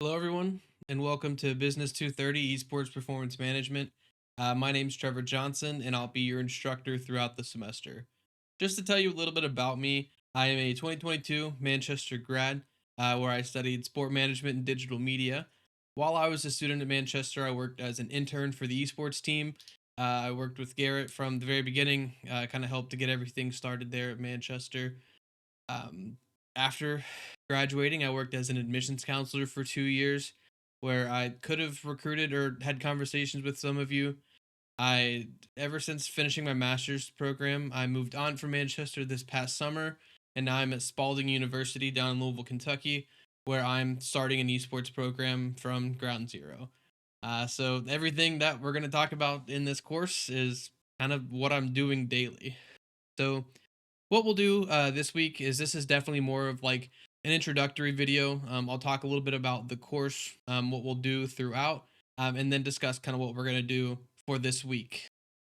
Hello, everyone, and welcome to Business 230 Esports Performance Management. My name's Trevor Johnson, and I'll be your instructor throughout the semester. Just to tell you a little bit about me, I am a 2022 Manchester grad where I studied sport management and digital media. While I was a student at Manchester, I worked as an intern for the esports team. I worked with Garrett from the very beginning, kind of helped to get everything started there at Manchester. Um, After graduating, I worked as an admissions counselor for 2 years, where I could have recruited or had conversations with some of you. I, ever since finishing my master's program, I moved on from Manchester this past summer, and now I'm at Spalding University down in Louisville, Kentucky, where I'm starting an esports program from ground zero. So everything that we're going to talk about in this course is kind of what I'm doing daily. So what we'll do this week is this is definitely more of like an introductory video. I'll talk a little bit about the course, what we'll do throughout, and then discuss kind of what we're going to do for this week.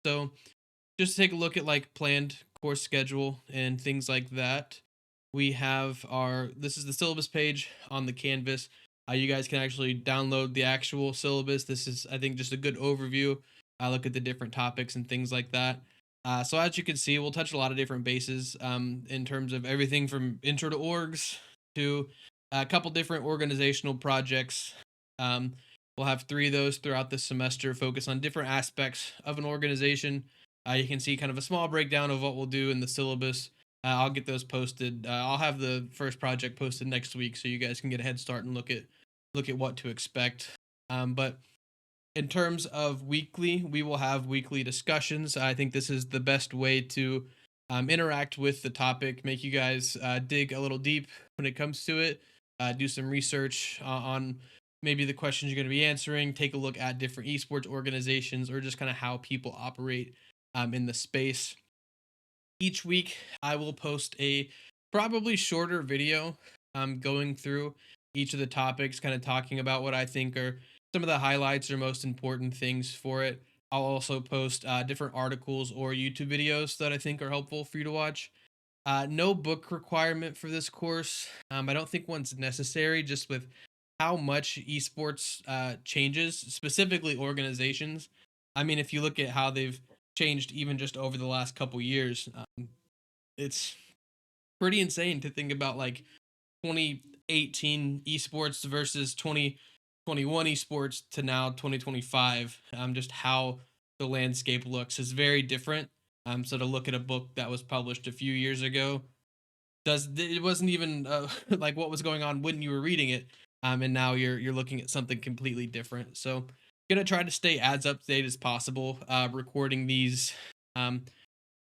So just to take a look at like planned course schedule and things like that, we have this is the syllabus page on the Canvas. You guys can actually download the actual syllabus. This is, I think, just a good overview. I look at the different topics and things like that. So as you can see, we'll touch a lot of different bases in terms of everything from intro to orgs to a couple different organizational projects. Um, we'll have three of those throughout the semester, focus on different aspects of an organization. You can see kind of a small breakdown of what we'll do in the syllabus. I'll get those posted. I'll have the first project posted next week, so you guys can get a head start and look at what to expect. But in terms of weekly, we will have weekly discussions. I think this is the best way to interact with the topic, make you guys dig a little deep when it comes to it, do some research on maybe the questions you're going to be answering, take a look at different esports organizations, or just kind of how people operate in the space. Each week, I will post a probably shorter video going through each of the topics, kind of talking about what I think are some of the highlights or most important things for it. I'll also post different articles or YouTube videos that I think are helpful for you to watch. No book requirement for this course. I don't think one's necessary, just with how much esports changes, specifically organizations. I mean, if you look at how they've changed even just over the last couple years, it's pretty insane to think about like 2018 esports versus 2021 esports to now 2025. Just how the landscape looks is very different. So to look at a book that was published a few years ago, does it wasn't even like what was going on when you were reading it, and now you're looking at something completely different. So gonna try to stay as up to date as possible, recording these um,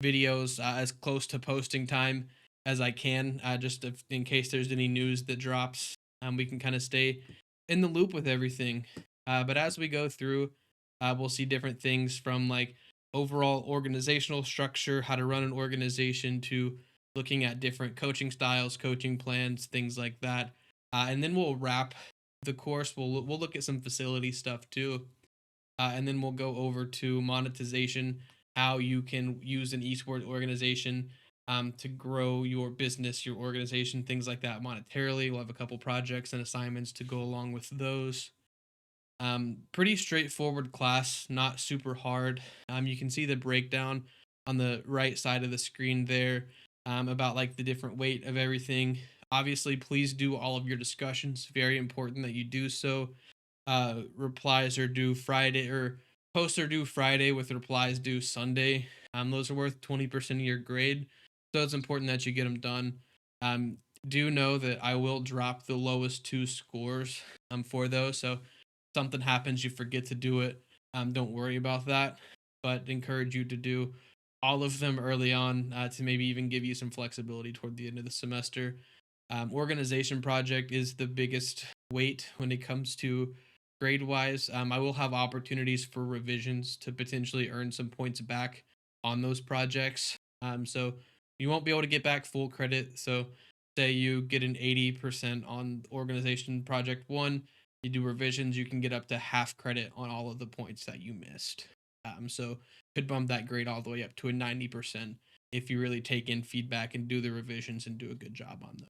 videos as close to posting time as I can, just in case there's any news that drops. We can kind of stay in the loop with everything. But as we go through, we'll see different things from like overall organizational structure, how to run an organization, to looking at different coaching styles, coaching plans, things like that. And then we'll wrap the course. We'll look at some facility stuff too, and then we'll go over to monetization, how you can use an esports organization to grow your business, your organization, things like that monetarily. We'll have a couple projects and assignments to go along with those. Pretty straightforward class, not super hard. You can see the breakdown on the right side of the screen there, about like the different weight of everything. Obviously, please do all of your discussions. Very important that you do so. Replies are due Friday, or posts are due Friday with replies due Sunday. Those are worth 20% of your grade, so it's important that you get them done. Um, do know that I will drop the lowest two scores for those. So if something happens, you forget to do it. Don't worry about that, but encourage you to do all of them early on, to maybe even give you some flexibility toward the end of the semester. Organization project is the biggest weight when it comes to grade wise. I will have opportunities for revisions to potentially earn some points back on those projects. So you won't be able to get back full credit. So say you get an 80% on organization project one, you do revisions, you can get up to half credit on all of the points that you missed. So could bump that grade all the way up to a 90% if you really take in feedback and do the revisions and do a good job on them.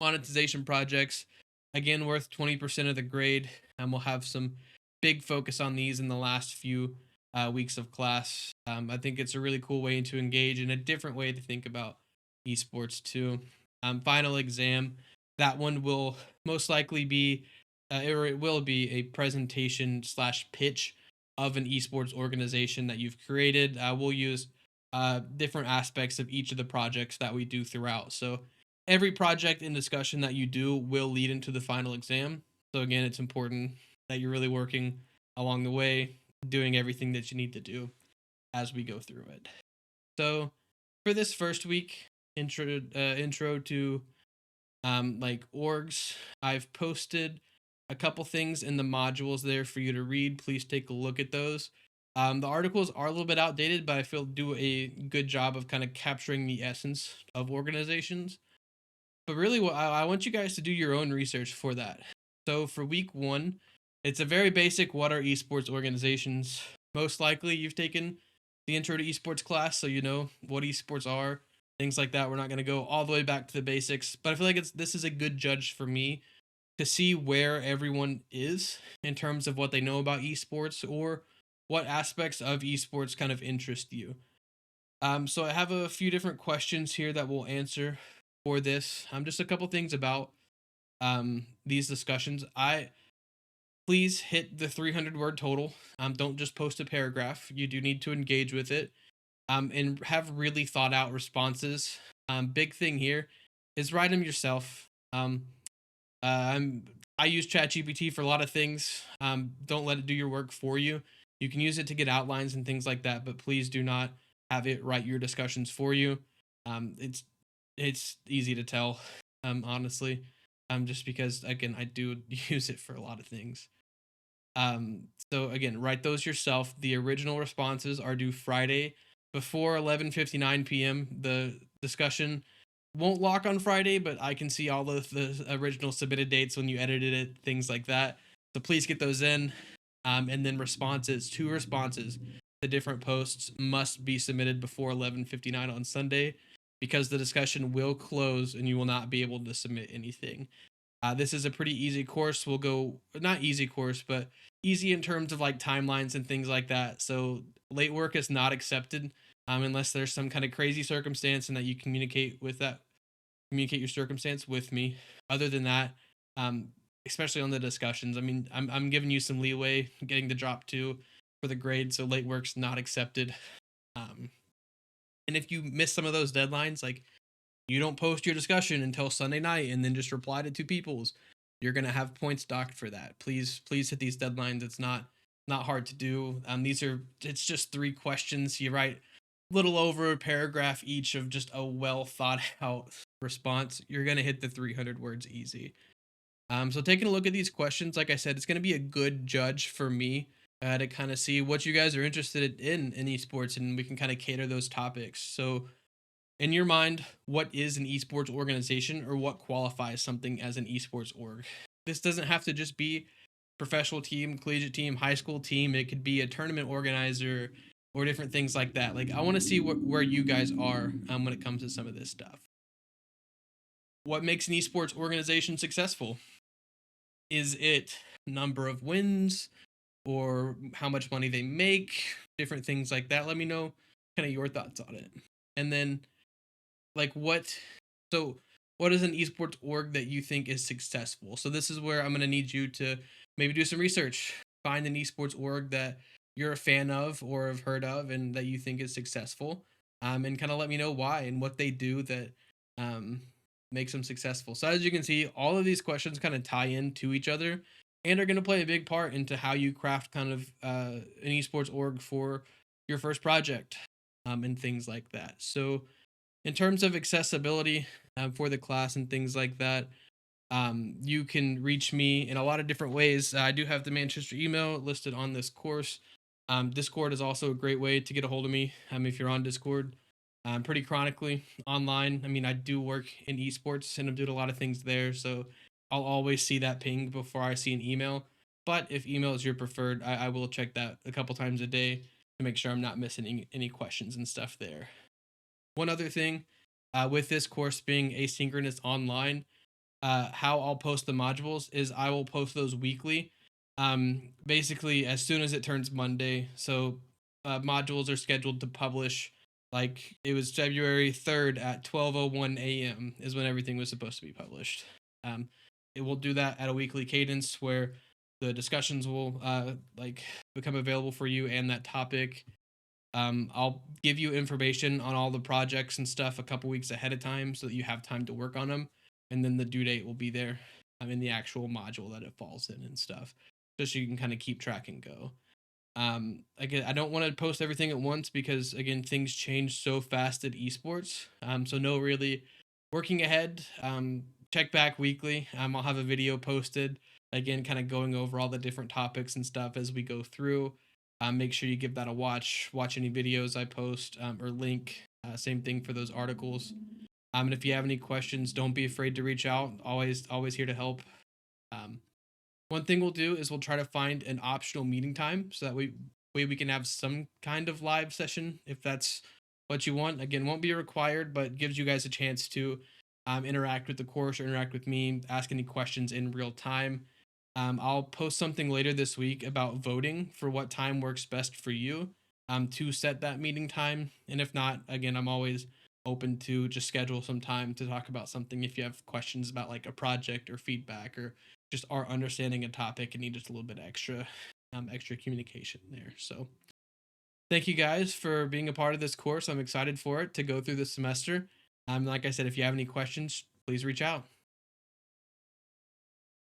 Monetization projects. again, worth 20% of the grade. And we'll have some big focus on these in the last few weeks of class. I think it's a really cool way to engage and a different way to think about esports too. Final exam, that one will most likely be, or it will be a presentation slash pitch of an esports organization that you've created. We'll use different aspects of each of the projects that we do throughout. So every project and discussion that you do will lead into the final exam. So again, it's important that you're really working along the way, doing everything that you need to do as we go through it. So for this first week, intro to like orgs, I've posted a couple things in the modules there for you to read. Please take a look at those. The articles are a little bit outdated, but I feel do a good job of kind of capturing the essence of organizations. But really, what I want you guys to do your own research for that. So for week one, it's a very basic what are esports organizations. Most likely you've taken the intro to esports class, so you know what esports are, things like that. We're not going to go all the way back to the basics, but I feel like this is a good judge for me to see where everyone is in terms of what they know about esports or what aspects of esports kind of interest you. So I have a few different questions here that we'll answer for this. Just a couple things about these discussions. I Please hit the 300 word total. Don't just post a paragraph. You do need to engage with it. And have really thought out responses. Big thing here is write them yourself. I'm I use ChatGPT for a lot of things. Don't let it do your work for you. You can use it to get outlines and things like that, but please do not have it write your discussions for you. It's easy to tell, honestly, just because again I do use it for a lot of things. So again, write those yourself. The original responses are due Friday before 11:59 p.m. The discussion won't lock on Friday, but I can see all of the original submitted dates when you edited it, things like that. So please get those in. And then two responses to different posts must be submitted before 11:59 on Sunday because the discussion will close and you will not be able to submit anything. This is a pretty easy course. We'll go not easy course, but easy in terms of like timelines and things like that. So late work is not accepted unless there's some kind of crazy circumstance and that you communicate your circumstance with me. Other than that, um, especially on the discussions, I mean, I'm giving you some leeway getting the drop two for the grade, so late work's not accepted. Um, and if you miss some of those deadlines, like you don't post your discussion until Sunday night and then just reply to two people's, you're gonna have points docked for that. Please hit these deadlines. It's not hard to do. It's just three questions. You write little over a paragraph each of just a well thought out response. You're gonna hit the 300 words easy. So taking a look at these questions, like I said, it's gonna be a good judge for me to kind of see what you guys are interested in esports, and we can kind of cater those topics. So in your mind, what is an esports organization or what qualifies something as an esports org? This doesn't have to just be professional team, collegiate team, high school team. It could be a tournament organizer or different things like that. Like I want to see where you guys are when it comes to some of this stuff. What makes an esports organization successful? Is it number of wins or how much money they make? Different things like that. Let me know kind of your thoughts on it. And then like what is an esports org that you think is successful? So this is where I'm going to need you to maybe do some research, find an esports org that you're a fan of or have heard of and that you think is successful, and kind of let me know why and what they do that um, makes them successful. So as you can see, all of these questions kind of tie into each other and are going to play a big part into how you craft kind of an esports org for your first project, and things like that. So in terms of accessibility for the class and things like that, you can reach me in a lot of different ways. I do have the Manchester email listed on this course. Discord is also a great way to get a hold of me if you're on Discord. Pretty chronically online. I mean, I do work in esports and I'm doing a lot of things there, so I'll always see that ping before I see an email. But if email is your preferred, I will check that a couple times a day to make sure I'm not missing any questions and stuff there. One other thing, with this course being asynchronous online, how I'll post the modules is I will post those weekly. Basically as soon as it turns Monday. So modules are scheduled to publish, like it was February 3rd at 12:01 a.m. is when everything was supposed to be published. Um, it will do that at a weekly cadence where the discussions will like become available for you and that topic. I'll give you information on all the projects and stuff a couple weeks ahead of time so that you have time to work on them, and then the due date will be there. In the actual module that it falls in and stuff, just so you can kind of keep track and go. Again, I don't want to post everything at once because again, things change so fast at esports. So no, really working ahead. Check back weekly. I'll have a video posted again, kind of going over all the different topics and stuff as we go through. Make sure you give that a watch. Watch any videos I post or link. Same thing for those articles. And if you have any questions, don't be afraid to reach out. Always here to help. Um, One thing we'll do is we'll try to find an optional meeting time so that we can have some kind of live session if that's what you want. Again, won't be required, but gives you guys a chance to interact with the course or interact with me, ask any questions in real time. I'll post something later this week about voting for what time works best for you to set that meeting time. And if not, again, I'm always open to just schedule some time to talk about something if you have questions about like a project or feedback or just our understanding a topic and need just a little bit extra extra communication there. So thank you guys for being a part of this course. I'm excited for it to go through this semester. Like I said, if you have any questions, please reach out.